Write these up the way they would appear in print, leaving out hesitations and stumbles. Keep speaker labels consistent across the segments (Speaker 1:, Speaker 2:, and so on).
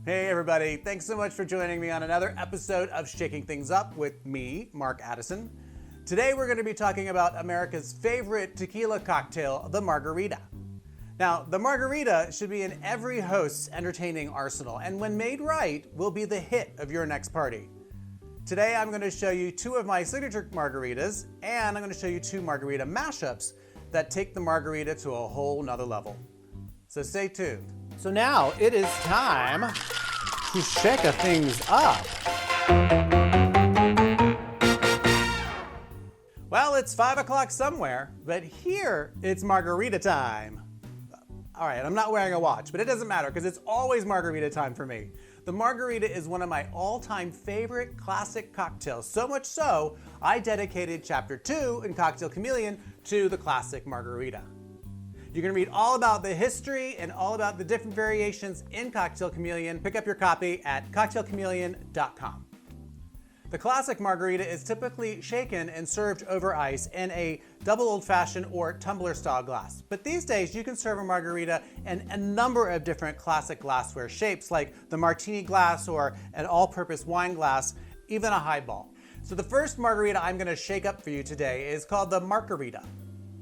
Speaker 1: Hey everybody, thanks so much for joining me on another episode of Shaking Things Up with me, Mark Addison. Today we're going to be talking about America's favorite tequila cocktail, the Margarita. Now, the Margarita should be in every host's entertaining arsenal, and when made right, will be the hit of your next party. Today I'm going to show you two of my signature margaritas, and I'm going to show you two margarita mashups that take the margarita to a whole nother level. So stay tuned. So now it is time to shake things up. Well, it's 5 o'clock somewhere, but here it's margarita time. All right, I'm not wearing a watch, but it doesn't matter because it's always margarita time for me. The margarita is one of my all-time favorite classic cocktails, so much so, I dedicated Chapter 2 in Cocktail Chameleon to the classic margarita. You can read all about the history and all about the different variations in Cocktail Chameleon. Pick up your copy at cocktailchameleon.com. The classic margarita is typically shaken and served over ice in a double old-fashioned or tumbler-style glass. But these days, you can serve a margarita in a number of different classic glassware shapes, like the martini glass or an all-purpose wine glass, even a highball. So the first margarita I'm going to shake up for you today is called the Markarita.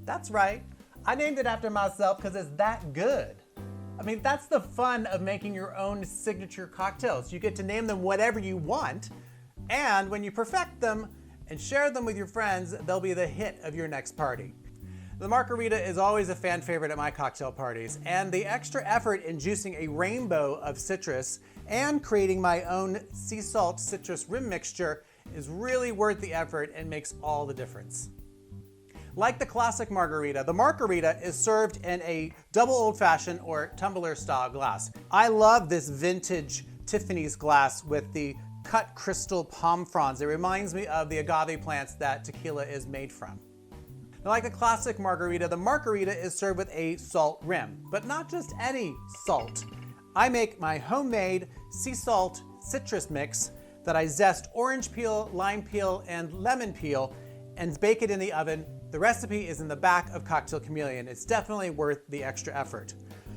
Speaker 1: That's right. I named it after myself because it's that good. I mean, that's the fun of making your own signature cocktails. You get to name them whatever you want, and when you perfect them and share them with your friends, they'll be the hit of your next party. The Margarita is always a fan favorite at my cocktail parties, and the extra effort in juicing a rainbow of citrus and creating my own sea salt citrus rim mixture is really worth the effort and makes all the difference. Like the classic margarita, the Margarita is served in a double old-fashioned or tumbler-style glass. I love this vintage Tiffany's glass with the cut crystal palm fronds. It reminds me of the agave plants that tequila is made from. Now, like the classic margarita, the Margarita is served with a salt rim, but not just any salt. I make my homemade sea salt citrus mix that I zest orange peel, lime peel, and lemon peel and bake it in the oven. The recipe is in the back of Cocktail Chameleon. It's definitely worth the extra effort.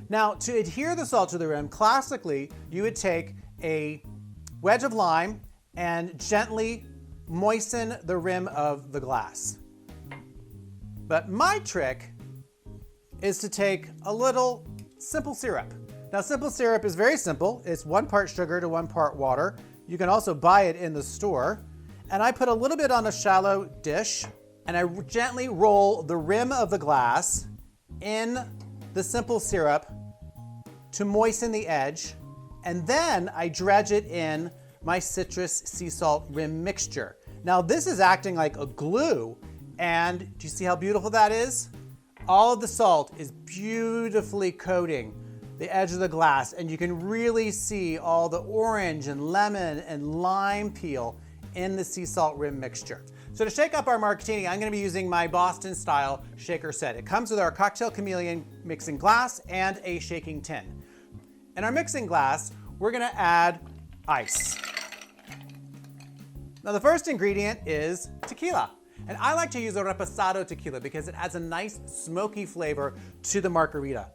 Speaker 1: Now, to adhere the salt to the rim, classically, you would take a wedge of lime and gently moisten the rim of the glass. But my trick is to take a little simple syrup. Now, simple syrup is very simple. It's 1 part sugar to 1 part water. You can also buy it in the store. And I put a little bit on a shallow dish, and I gently roll the rim of the glass in the simple syrup to moisten the edge, and then I dredge it in my citrus sea salt rim mixture. Now this is acting like a glue, and do you see how beautiful that is? All of the salt is beautifully coating the edge of the glass, and you can really see all the orange and lemon and lime peel in the sea salt rim mixture. So to shake up our martini, I'm going to be using my Boston style shaker set. It comes with our Cocktail Chameleon mixing glass and a shaking tin. In our mixing glass, we're going to add ice. Now the first ingredient is tequila. And I like to use a reposado tequila because it adds a nice smoky flavor to the margarita.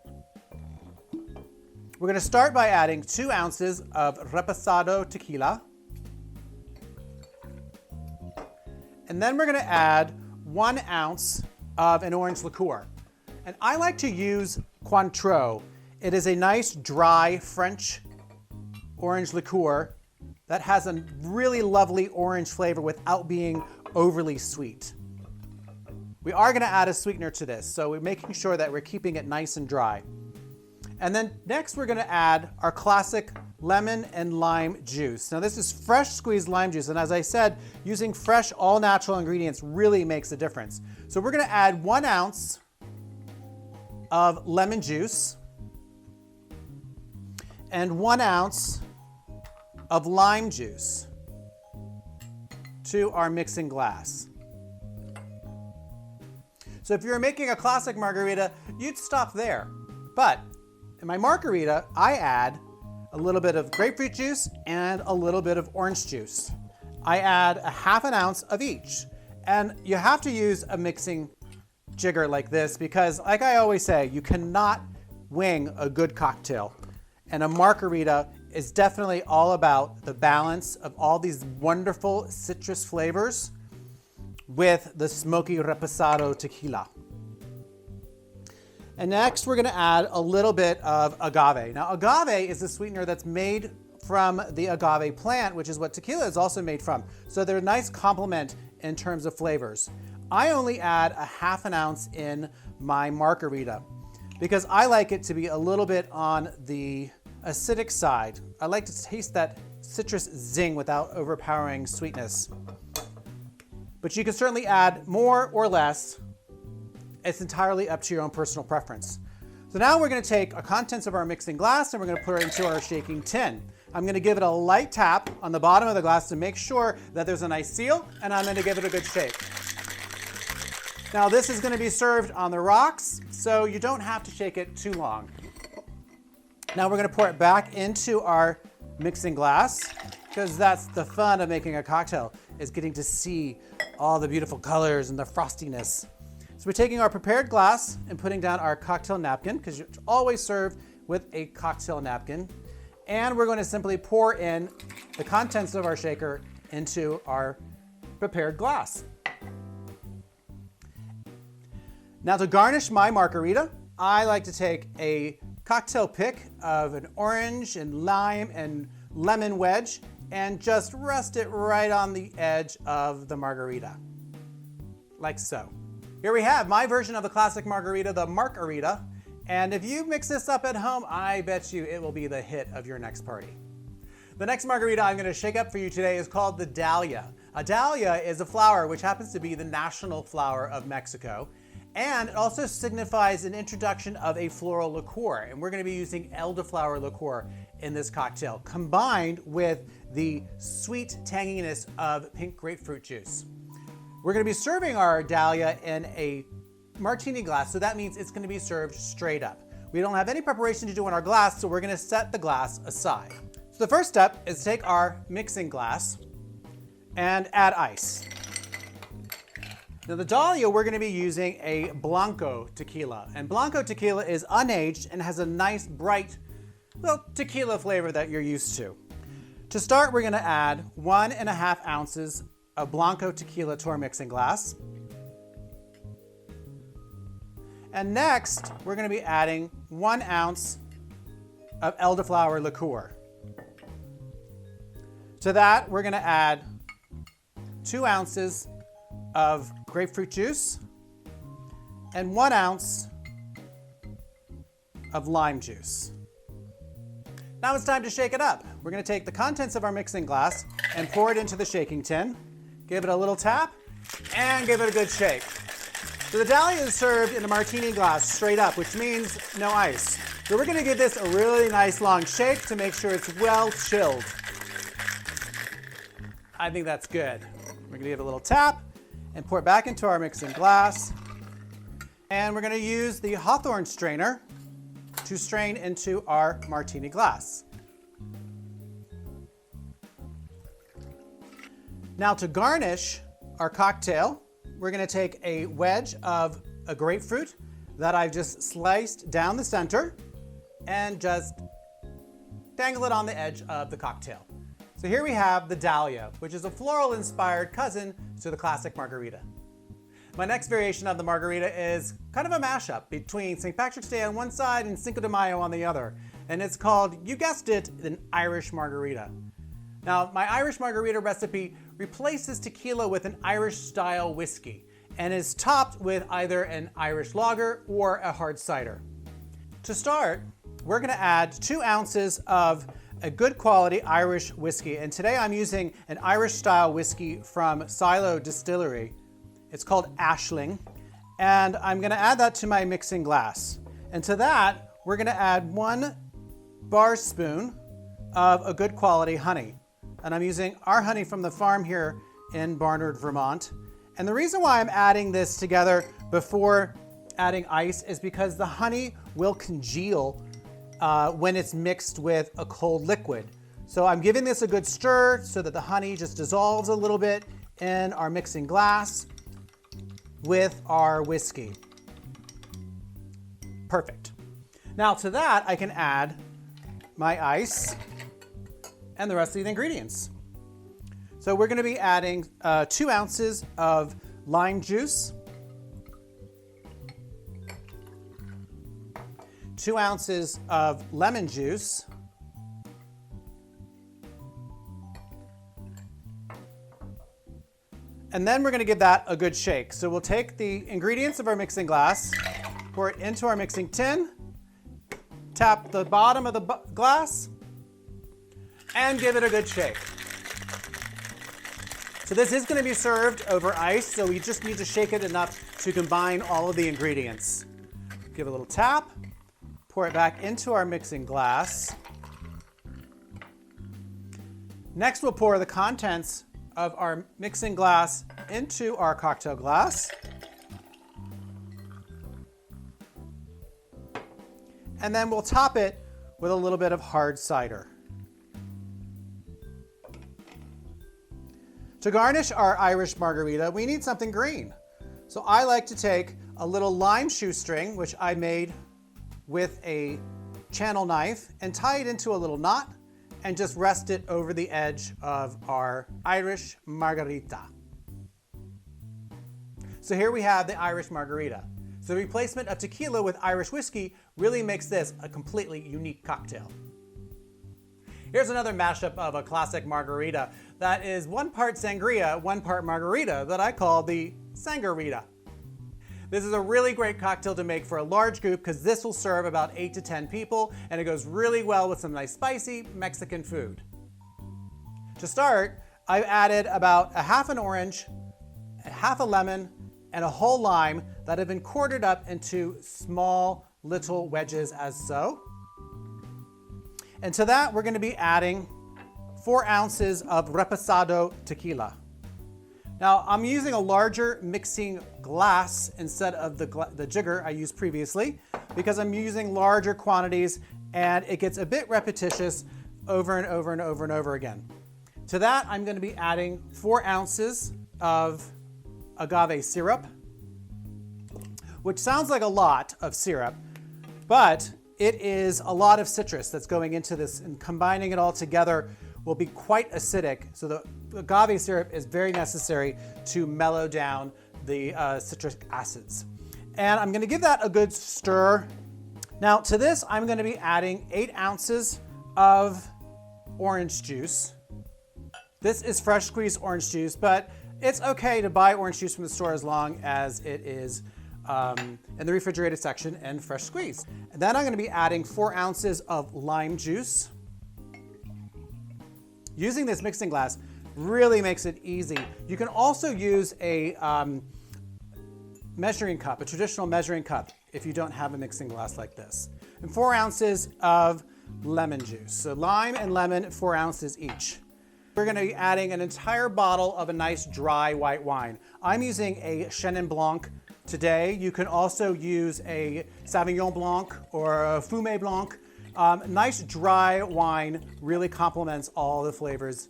Speaker 1: We're going to start by adding 2 ounces of reposado tequila. And then we're going to add 1 ounce of an orange liqueur. And I like to use Cointreau. It is a nice dry French orange liqueur that has a really lovely orange flavor without being overly sweet. We are going to add a sweetener to this, so we're making sure that we're keeping it nice and dry. And then next we're going to add our classic lemon and lime juice. Now this is fresh squeezed lime juice, and as I said, using fresh all natural ingredients really makes a difference. So we're going to add 1 ounce of lemon juice and 1 ounce of lime juice to our mixing glass. So if you're making a classic margarita, you'd stop there. But in my margarita, I add a little bit of grapefruit juice and a little bit of orange juice. I add a ½ ounce of each. And you have to use a mixing jigger like this because, like I always say, you cannot wing a good cocktail. And a margarita is definitely all about the balance of all these wonderful citrus flavors with the smoky reposado tequila. And next we're going to add a little bit of agave. Now agave is a sweetener that's made from the agave plant, which is what tequila is also made from. So they're a nice complement in terms of flavors. I only add a ½ ounce in my Margarita because I like it to be a little bit on the acidic side. I like to taste that citrus zing without overpowering sweetness. But you can certainly add more or less. It's entirely up to your own personal preference. So now we're going to take our contents of our mixing glass and we're going to put it into our shaking tin. I'm going to give it a light tap on the bottom of the glass to make sure that there's a nice seal, and I'm going to give it a good shake. Now this is going to be served on the rocks, so you don't have to shake it too long. Now we're going to pour it back into our mixing glass, because that's the fun of making a cocktail, is getting to see all the beautiful colors and the frostiness. So we're taking our prepared glass and putting down our cocktail napkin, because you always serve with a cocktail napkin. And we're going to simply pour in the contents of our shaker into our prepared glass. Now to garnish my margarita, I like to take a cocktail pick of an orange and lime and lemon wedge and just rest it right on the edge of the margarita, like so. Here we have my version of the classic margarita, the Markarita. And if you mix this up at home, I bet you it will be the hit of your next party. The next margarita I'm going to shake up for you today is called the Dahlia. A dahlia is a flower which happens to be the national flower of Mexico. And it also signifies an introduction of a floral liqueur. And we're going to be using elderflower liqueur in this cocktail, combined with the sweet tanginess of pink grapefruit juice. We're going to be serving our Dahlia in a martini glass, so that means it's going to be served straight up. We don't have any preparation to do in our glass, so we're going to set the glass aside. So the first step is to take our mixing glass and add ice. Now the Dahlia, we're going to be using a Blanco tequila, and Blanco tequila is unaged and has a nice bright, well, tequila flavor that you're used to. To start, we're going to add 1½ ounces of Blanco tequila to our mixing glass. And next, we're going to be adding 1 ounce of elderflower liqueur. To that, we're going to add 2 ounces of grapefruit juice and 1 ounce of lime juice. Now it's time to shake it up. We're going to take the contents of our mixing glass and pour it into the shaking tin, give it a little tap, and give it a good shake. So the Dahlia is served in a martini glass straight up, which means no ice. So we're going to give this a really nice long shake to make sure it's well chilled. I think that's good. We're going to give it a little tap and pour it back into our mixing glass. And we're going to use the Hawthorne strainer to strain into our martini glass. Now to garnish our cocktail, we're going to take a wedge of a grapefruit that I've just sliced down the center and just dangle it on the edge of the cocktail. So here we have the Dahlia, which is a floral-inspired cousin to the classic margarita. My next variation of the margarita is kind of a mashup between St. Patrick's Day on one side and Cinco de Mayo on the other. And it's called, you guessed it, an Irish margarita. Now, my Irish margarita recipe replaces tequila with an Irish-style whiskey and is topped with either an Irish lager or a hard cider. To start, we're going to add 2 ounces of a good quality Irish whiskey. And today I'm using an Irish-style whiskey from Silo Distillery. It's called Ashling. And I'm going to add that to my mixing glass. And to that, we're going to add 1 bar spoon of a good quality honey. And I'm using our honey from the farm here in Barnard, Vermont. And the reason why I'm adding this together before adding ice is because the honey will congeal when it's mixed with a cold liquid. So I'm giving this a good stir so that the honey just dissolves a little bit in our mixing glass with our whiskey. Perfect. Now to that, I can add my ice. and the rest of the ingredients. So we're going to be adding 2 ounces of lime juice, 2 ounces of lemon juice, and then we're going to give that a good shake. So we'll take the ingredients of our mixing glass, pour it into our mixing tin, tap the bottom of the glass, and give it a good shake. So this is going to be served over ice, so we just need to shake it enough to combine all of the ingredients. Give it a little tap, pour it back into our mixing glass. Next, we'll pour the contents of our mixing glass into our cocktail glass. And then we'll top it with a little bit of hard cider. To garnish our Irish margarita, we need something green. So I like to take a little lime shoestring, which I made with a channel knife, and tie it into a little knot and just rest it over the edge of our Irish margarita. So here we have the Irish margarita. So the replacement of tequila with Irish whiskey really makes this a completely unique cocktail. Here's another mashup of a classic margarita that is 1 part sangria, 1 part margarita that I call the Sangarita. This is a really great cocktail to make for a large group because this will serve about 8 to 10 people, and it goes really well with some nice spicy Mexican food. To start, I've added about a half an orange, a half a lemon, and a whole lime that have been quartered up into small little wedges as so. And to that, we're going to be adding 4 ounces of reposado tequila. Now, I'm using a larger mixing glass instead of the jigger I used previously because I'm using larger quantities and it gets a bit repetitious over and over and over and over again. To that, I'm going to be adding 4 ounces of agave syrup, which sounds like a lot of syrup, but it is a lot of citrus that's going into this, and combining it all together will be quite acidic. So the agave syrup is very necessary to mellow down the citric acids. And I'm gonna give that a good stir. Now to this, I'm gonna be adding 8 ounces of orange juice. This is fresh squeezed orange juice, but it's okay to buy orange juice from the store as long as it is in the refrigerated section and fresh squeezed. And then I'm going to be adding 4 ounces of lime juice. Using this mixing glass really makes it easy. You can also use a measuring cup, a traditional measuring cup, if you don't have a mixing glass like this. And 4 ounces of lemon juice. So lime and lemon, 4 ounces each. We're going to be adding an entire bottle of a nice dry white wine. I'm using a Chenin Blanc today. You can also use a Sauvignon Blanc or a Fumé Blanc. Nice dry wine really complements all the flavors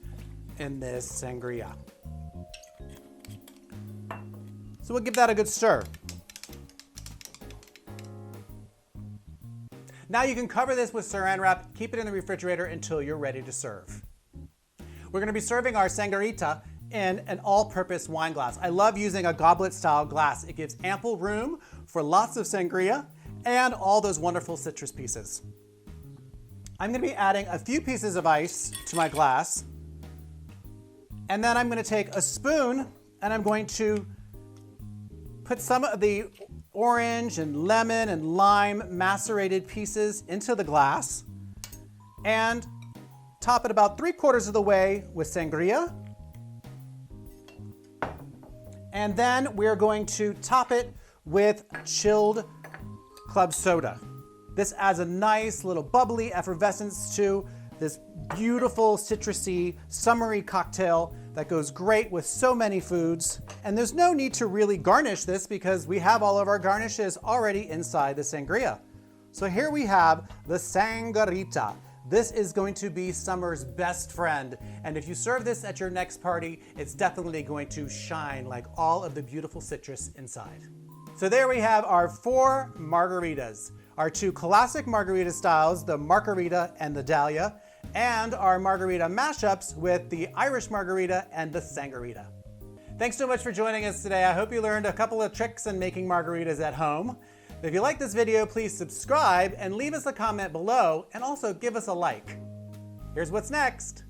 Speaker 1: in this sangria. So we'll give that a good stir. Now you can cover this with saran wrap, keep it in the refrigerator until you're ready to serve. We're going to be serving our Sangarita in an all-purpose wine glass. I love using a goblet-style glass. It gives ample room for lots of sangria and all those wonderful citrus pieces. I'm going to be adding a few pieces of ice to my glass, and then I'm going to take a spoon and I'm going to put some of the orange and lemon and lime macerated pieces into the glass and top it about 3/4 of the way with sangria. And then we're going to top it with chilled club soda. This adds a nice little bubbly effervescence to this beautiful citrusy, summery cocktail that goes great with so many foods. And there's no need to really garnish this because we have all of our garnishes already inside the sangria. So here we have the Sangarita. This is going to be summer's best friend. And if you serve this at your next party, it's definitely going to shine like all of the beautiful citrus inside. So there we have our 4 margaritas. Our 2 classic margarita styles, the Markarita and the Dahlia, and our Margarita Mashups with the Irish Margarita and the Sangarita. Thanks so much for joining us today. I hope you learned a couple of tricks in making margaritas at home. If you like this video, please subscribe and leave us a comment below, and also give us a like. Here's what's next.